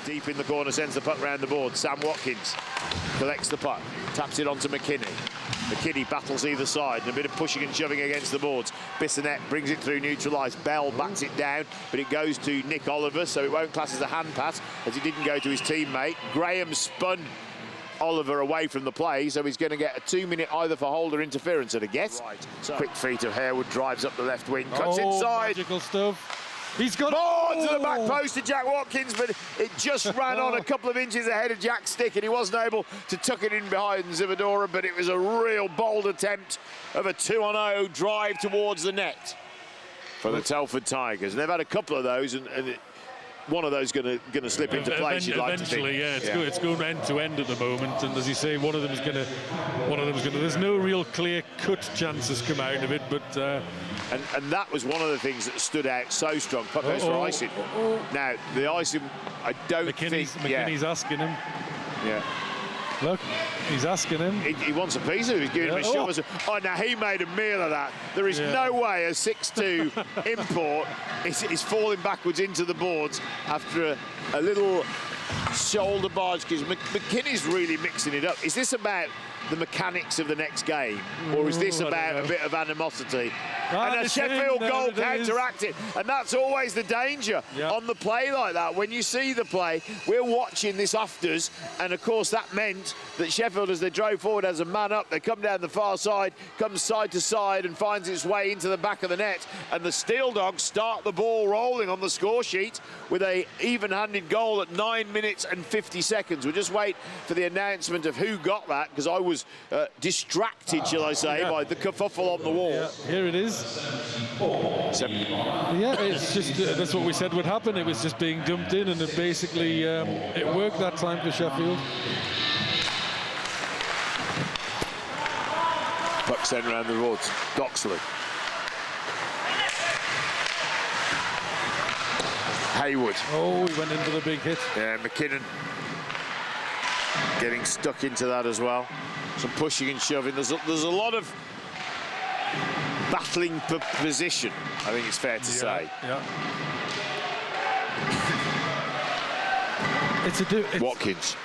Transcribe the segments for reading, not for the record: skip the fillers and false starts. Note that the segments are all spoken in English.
Deep in the corner, sends the puck round the board. Sam Watkins collects the puck, taps it onto McKinney. McKinney battles either side, and a bit of pushing and shoving against the boards. Bissonette brings it through neutralised. Bell bats it down, but it goes to Nick Oliver, so it won't class as a hand pass, as it didn't go to his teammate. Graham spun Oliver away from the play, so he's going to get a 2-minute either for hold or interference at a guess. Right. So quick feet of Harewood drives up the left wing, cuts inside. Magical stuff. He's got to the back post to Jack Watkins, but it just ran on a couple of inches ahead of Jack's stick, and he wasn't able to tuck it in behind Zivadora, but it was a real bold attempt of a 2-on-0 drive towards the net for the Telford Tigers. And they've had a couple of those, and one of those going to slip into place. You'd like to think. Eventually, yeah, it's going end to end at the moment, and as you say, one of them's going to. There's no real clear-cut chances come out of it, but. And that was one of the things that stood out so strong. Puck goes for icing. Now the icing, I don't think. McKinney's asking him. Yeah. Look, he's asking him. He wants a piece of it. He's giving him a shot. Oh, now he made a meal of that. There is no way a 6'2" import is falling backwards into the boards after a little shoulder barge. Because McKinney's really mixing it up. Is this about the mechanics of the next game, or is this about a bit of animosity? And a Sheffield goal counteracted, and that's always the danger on the play like that. When you see the play, we're watching this afters, and of course that meant that Sheffield, as they drove forward as a man up, they come down the far side, comes side to side and finds its way into the back of the net, and the Steeldogs start the ball rolling on the score sheet with a even-handed goal at 9 minutes and 50 seconds. We'll just wait for the announcement of who got that, because I was distracted, shall I say, by the kerfuffle on the wall. Yeah, here it is. Yeah, it's just that's what we said would happen. It was just being dumped in, and it basically it worked that time for Sheffield. Puck sent around the roads. Doxley. Harewood. Oh, he went into the big hit. Yeah, McKinnon getting stuck into that as well. Some pushing and shoving. There's a lot of battling for position, I think it's fair to say. Yeah. Watkins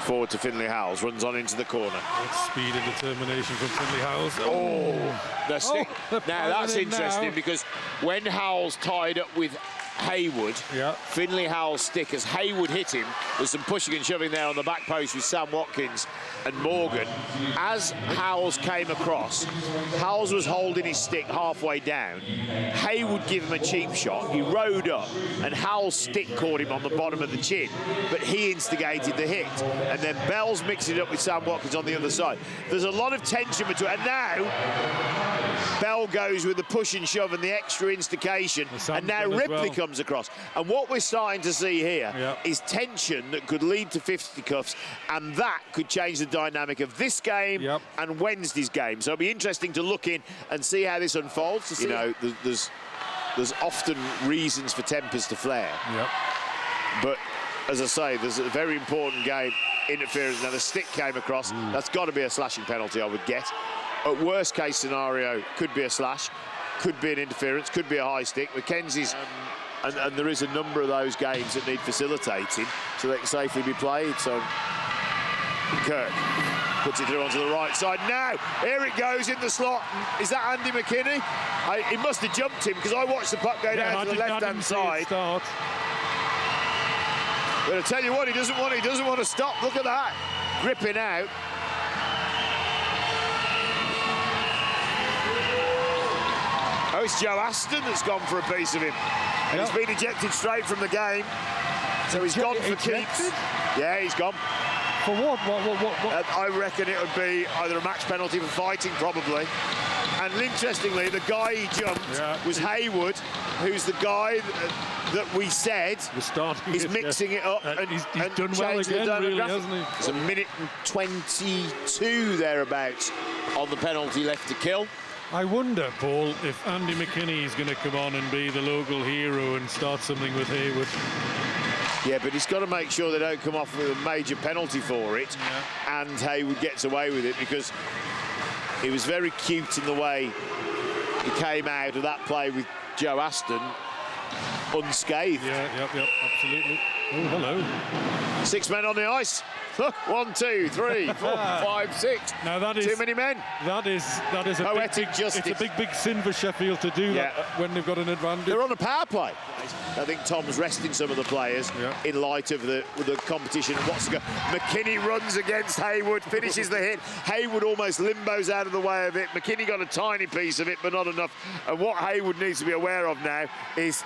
forward to Finlay Howells, runs on into the corner. It's speed and determination from Finlay Howells. Now that's interesting because when Howells tied up with Harewood, Finlay Howell's stick, as Harewood hit him, there's some pushing and shoving there on the back post with Sam Watkins and Morgan. As Howells came across, Howells was holding his stick halfway down. Harewood gave him a cheap shot. He rode up, and Howell's stick caught him on the bottom of the chin, but he instigated the hit. And then Bell's mixed it up with Sam Watkins on the other side. There's a lot of tension between, and now Bell goes with the push and shove and the extra instigation, and now Ripley comes across. And what we're starting to see here is tension that could lead to fisticuffs, and that could change the dynamic of this game and Wednesday's game. So it'll be interesting to look in and see how this unfolds. You know, there's often reasons for tempers to flare. But as I say, there's a very important game interference. Now the stick came across. That's got to be a slashing penalty, I would guess. At worst case scenario, could be a slash, could be an interference, could be a high stick. Mackenzie's, and there is a number of those games that need facilitating so they can safely be played. So Kirk puts it through onto the right side. Now, here it goes in the slot. Is that Andy McKinney? He must have jumped him, because I watched the puck go down to the left-hand side. But I tell you what, he doesn't want to stop. Look at that, gripping out. Oh, it's Joe Aston that's gone for a piece of him. And he's been ejected straight from the game. So he's gone for keeps. Yeah, he's gone. For what? What? I reckon it would be either a match penalty for fighting, probably. And interestingly, the guy he jumped was Harewood, who's the guy that we said is mixing it up and he's done well again, really, hasn't he? It's a minute and 22 thereabouts on the penalty left to kill. I wonder, Paul, if Andy McKinney is going to come on and be the local hero and start something with Harewood. Yeah, but he's got to make sure they don't come off with a major penalty for it, and Harewood gets away with it, because he was very cute in the way he came out of that play with Joe Aston unscathed. Yeah, absolutely. hello. 6 men on the ice. 1, 2, 3, 4, 5, 6. Now that is too many men. That is a poetic big, justice. It's a big sin for Sheffield to do that when they've got an advantage. They're on a power play. I think Tom's resting some of the players in light of the competition. What's to go? McKinney runs against Haywood, finishes the hit. Haywood almost limbos out of the way of it. McKinney got a tiny piece of it, but not enough. And what Haywood needs to be aware of now is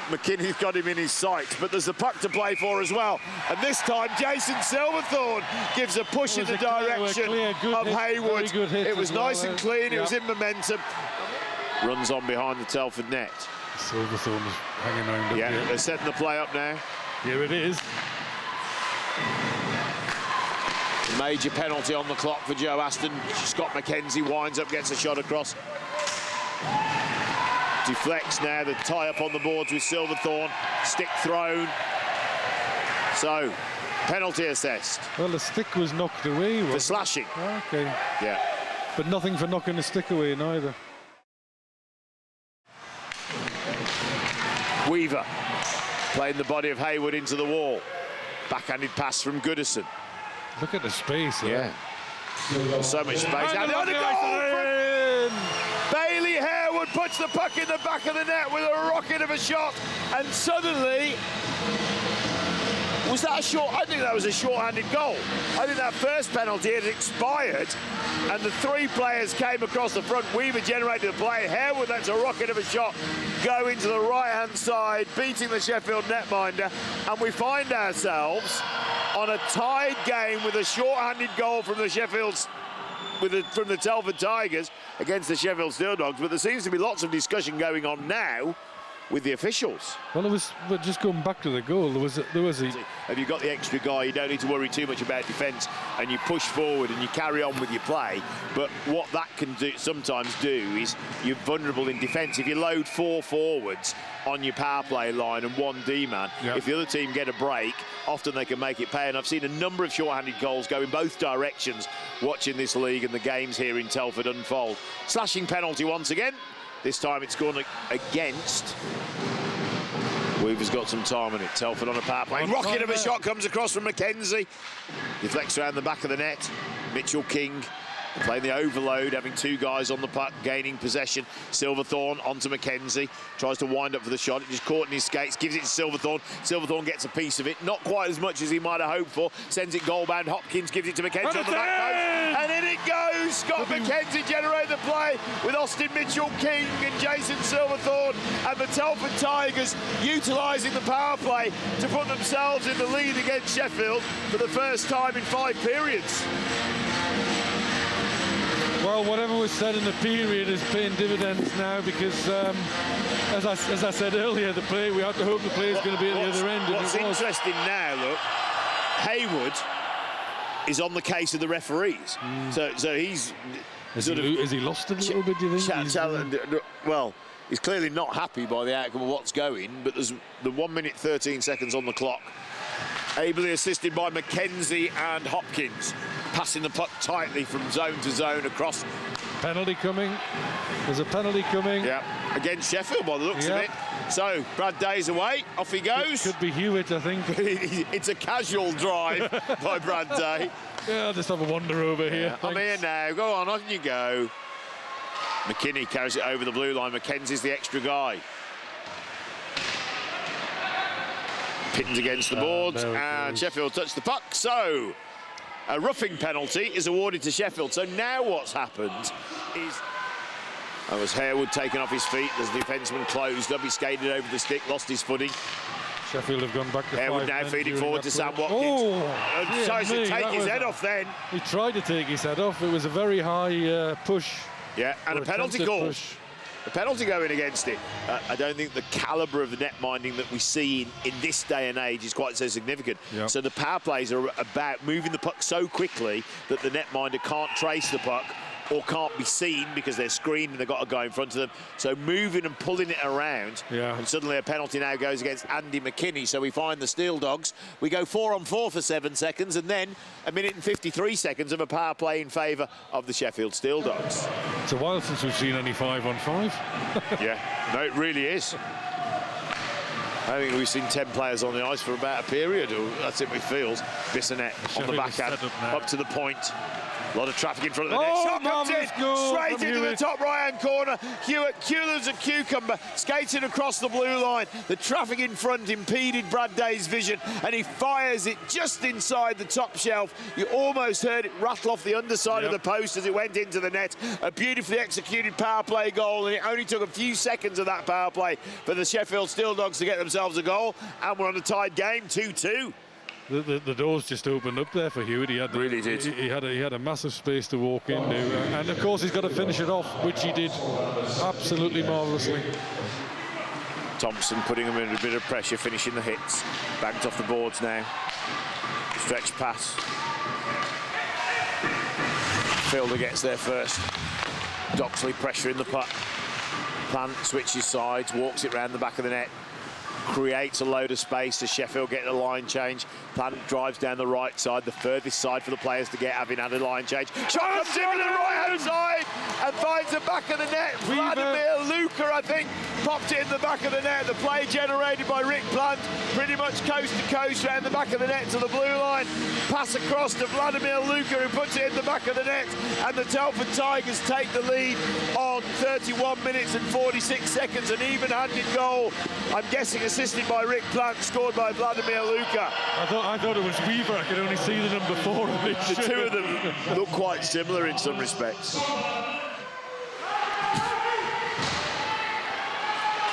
McKinney's got him in his sights, but there's the puck to play for as well. And this time, Jason Silverthorne gives a push in the direction of Haywood. It was nice and clean. It was in momentum. Runs on behind the Telford net. Silverthorne is hanging around. Yeah, they're setting the play up now. Here it is. Major penalty on the clock for Joe Aston. Scott McKenzie winds up, gets a shot across. Deflects now, the tie-up on the boards with Silverthorne. Stick thrown. So, penalty assessed. Well, the stick was knocked away. For slashing. Okay. Yeah. But nothing for knocking the stick away neither. Weaver playing the body of Haywood into the wall. Backhanded pass from Goodison. Look at the space there. Yeah. So much space. And the goal! Bailey Harewood puts the puck in the back of the net with a rocket of a shot, and suddenly, was that a short? I think that was a short-handed goal. I think that first penalty had expired, and the three players came across the front. Weaver generated the play. Harewood lets a rocket of a shot go into the right-hand side, beating the Sheffield netminder, and we find ourselves on a tied game with a short-handed goal from the from the Telford Tigers against the Sheffield Steeldogs, but there seems to be lots of discussion going on now with the officials. Well, but just going back to the goal, there was a... Have you got the extra guy, you don't need to worry too much about defence, and you push forward and you carry on with your play. But what that can sometimes do is you're vulnerable in defence. If you load 4 forwards on your power play line and 1 D-man, if the other team get a break, often they can make it pay. And I've seen a number of short-handed goals go in both directions watching this league and the games here in Telford unfold. Slashing penalty once again. This time it's gone against. Weaver's got some time on it. Telford on a power play. Rocket of a shot comes across from McKenzie. Deflects around the back of the net. Mitchell King playing the overload, having 2 guys on the puck, gaining possession. Silverthorne onto McKenzie. Tries to wind up for the shot. It just caught in his skates. Gives it to Silverthorne. Silverthorne gets a piece of it. Not quite as much as he might have hoped for. Sends it goal-bound. Hopkins gives it to McKenzie on the back post. And in it goes. Scott McKenzie generated the play with Austin Mitchell King and Jason Silverthorne. And the Telford Tigers utilising the power play to put themselves in the lead against Sheffield for the first time in 5 periods. Well, whatever was said in the period is paying dividends now because, as I said earlier, we have to hope the player's going to be at the other end. What's interesting now, look, Haywood is on the case of the referees. So he's... Has he lost a little bit, do you think? Well, he's clearly not happy by the outcome of what's going, but there's the 1 minute 13 seconds on the clock. Ably assisted by McKenzie and Hopkins, passing the puck tightly from zone to zone across. Penalty coming. There's a penalty coming. Yeah, against Sheffield by the looks of it. So Brad Day's away, off he goes. It could be Hewitt, I think. It's a casual drive by Brad Day. Yeah, I'll just have a wander over here. I'm here now, go on you go. McKinney carries it over the blue line. McKenzie's the extra guy. Pittons against the boards, and Sheffield touched the puck. So a roughing penalty is awarded to Sheffield. So now what's happened is that was Harewood taken off his feet. There's the defenseman closed up. He skated over the stick, lost his footing. Sheffield have gone back to Harewood now feeding forward to Sam Watkins. Tries to take his head off then. He tried to take his head off. It was a very high push. Yeah, and a penalty call. The penalty going against it. I don't think the calibre of the net minding that we see in this day and age is quite so significant. Yep. So the power plays are about moving the puck so quickly that the netminder can't trace the puck or can't be seen because they're screened and they've got a guy in front of them. So moving and pulling it around, and suddenly a penalty now goes against Andy McKinney. So we find the Steeldogs. We go 4-on-4 for 7 seconds, and then a minute and 53 seconds of a power play in favour of the Sheffield Steeldogs. It's a while since we've seen any 5-on-5. Yeah, no, it really is. I think we've seen 10 players on the ice for about a period, or that's it, we feels. Bissonette on the backhand, up to the point. A lot of traffic in front of the net. Shot comes in, straight into the top right-hand corner. Hewitt, cool as a cucumber, skating across the blue line. The traffic in front impeded Brad Day's vision, and he fires it just inside the top shelf. You almost heard it rattle off the underside of the post as it went into the net. A beautifully executed power play goal, and it only took a few seconds of that power play for the Sheffield Steeldogs to get themselves a goal, and we're on a tied game, 2-2. The doors just opened up there for Hewitt. He had really did. He had a massive space to walk into, and of course he's got to finish it off, which he did absolutely marvellously. Thompson putting him in a bit of pressure, finishing the hits. Banked off the boards now. Stretch pass. Fielder gets there first. Doxley pressuring the puck. Plant switches sides, walks it round the back of the net. Creates a load of space as Sheffield get the line change. Plant drives down the right side, the furthest side for the players to get, having had a line change. Shot comes in to the right-hand side and finds the back of the net. Vladimir Luka, I think, popped it in the back of the net. The play generated by Rick Plant, pretty much coast to coast around the back of the net to the blue line. Pass across to Vladimir Luka, who puts it in the back of the net, and the Telford Tigers take the lead on 31 minutes and 46 seconds. An even-handed goal, I'm guessing assisted by Rick Plant, scored by Vladimir Luka. I thought it was Weaver. I could only see the number 4 of it. The two of them look quite similar in some respects.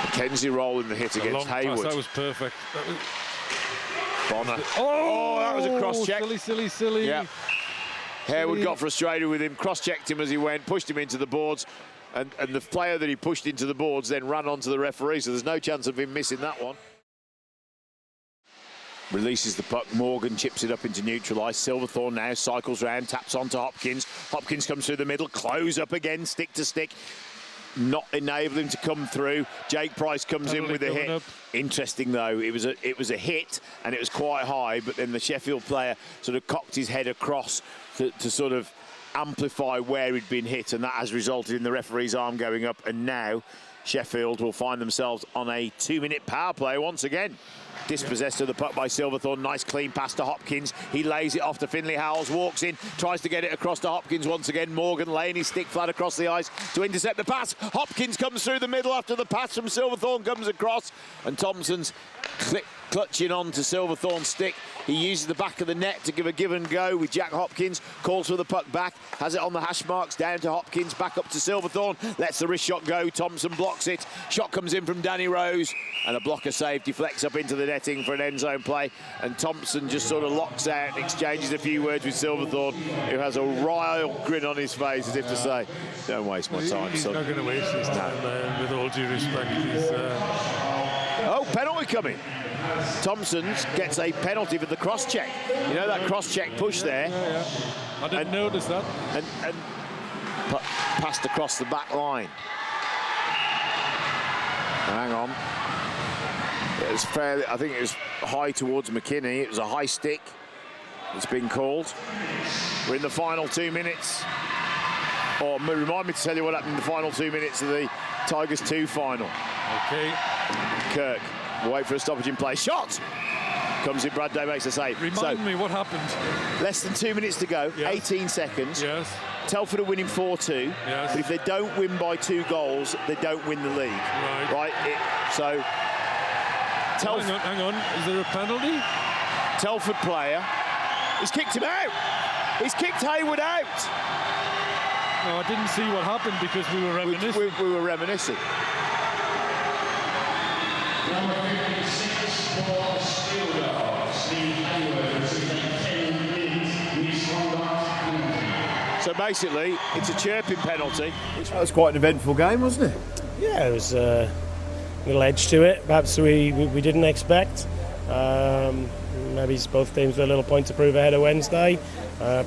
Mackenzie rolling the hit against Hayward. That was perfect. Bonner. Oh, that was a cross-check. Silly. Yeah. Hayward got frustrated with him, cross-checked him as he went, pushed him into the boards, and the player that he pushed into the boards then ran onto the referee, so there's no chance of him missing that one. Releases the puck, Morgan chips it up into neutral ice. Silverthorne now cycles round, taps onto Hopkins. Hopkins comes through the middle, close up again, stick to stick. Not enabling him to come through. Jake Price comes in with a hit. Up. Interesting though, it was a hit and it was quite high, but then the Sheffield player sort of cocked his head across to sort of amplify where he'd been hit, and that has resulted in the referee's arm going up, and now Sheffield will find themselves on a 2-minute power play once again. Dispossessed of the puck by Silverthorne. Nice clean pass to Hopkins. He lays it off to Finley Howells, walks in, tries to get it across to Hopkins once again. Morgan laying his stick flat across the ice to intercept the pass. Hopkins comes through the middle after the pass from Silverthorne comes across, and Thompson's clutching on to Silverthorne's stick. He uses the back of the net to give a give and go with Jack Hopkins. Calls for the puck back, has it on the hash marks, down to Hopkins, back up to Silverthorne. Lets the wrist shot go. Thompson blocks it. Shot comes in from Danny Rose, and a blocker save deflects up into the netting for an end zone play. And Thompson just sort of locks out and exchanges a few words with Silverthorne, who has a wild grin on his face as if to say, don't waste my time, He's son. not going to waste his time, with all due respect. Oh, penalty coming. Thompson gets a penalty for the cross-check. You know that cross-check push there? Yeah. I didn't notice that. And passed across the back line. Hang on. It was fairly, I think it was high towards McKinney. It was a high stick. It's been called. We're in the final 2 minutes. Or remind me to tell you what happened in the final 2 minutes of the Tigers 2 final. Okay. Kirk, wait for a stoppage in play. Shot! Comes in, Brad Day makes a save. Remind me what happened. Less than 2 minutes to go, yes. 18 seconds. Yes. Telford are winning 4-2. Yes. But if they don't win by 2 goals, they don't win the league. Right? So, Telford... Hang on. Is there a penalty? Telford player. He's kicked him out. He's kicked Hayward out. No, I didn't see what happened because we were reminiscing. We were reminiscing. Number 56 for Steeldogs, Steve Hayward, So basically, it's a chirping penalty. That was quite an eventful game, wasn't it? Yeah, it was a little edge to it. Perhaps we didn't expect. Maybe both teams with a little point to prove ahead of Wednesday.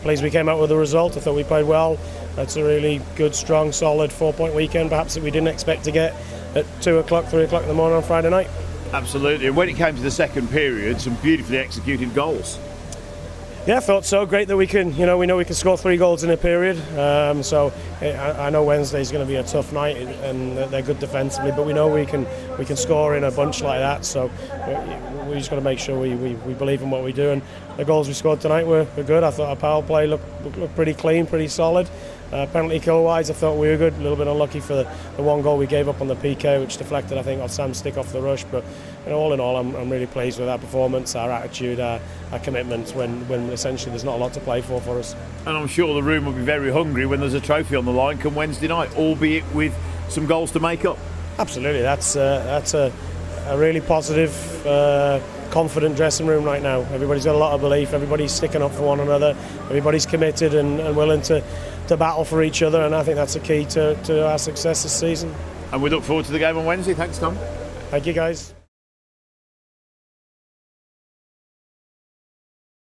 Pleased we came out with a result. I thought we played well. That's a really good, strong, solid 4-point weekend, perhaps that we didn't expect to get at 2 o'clock, 3 o'clock in the morning on Friday night. Absolutely. And when it came to the second period, some beautifully executed goals. Yeah, I thought so. Great that we can, we know we can score 3 goals in a period. So I know Wednesday's going to be a tough night, and they're good defensively, but we know we can score in a bunch like that. So we just got to make sure we believe in what we do. And the goals we scored tonight were good. I thought our power play looked pretty clean, pretty solid. Penalty kill wise, I thought we were good. A little bit unlucky for the one goal we gave up on the PK, which deflected, I think, off Sam's stick off the rush. But all in all, I'm really pleased with our performance, our attitude, our commitment when essentially there's not a lot to play for us. And I'm sure the room will be very hungry when there's a trophy on the line come Wednesday night, albeit with some goals to make up. Absolutely, that's a really positive, confident dressing room right now. Everybody's got a lot of belief. Everybody's sticking up for one another. Everybody's committed and willing to battle for each other, and I think that's the key to our success this season. And we look forward to the game on Wednesday. Thanks, Tom. Thank you, guys.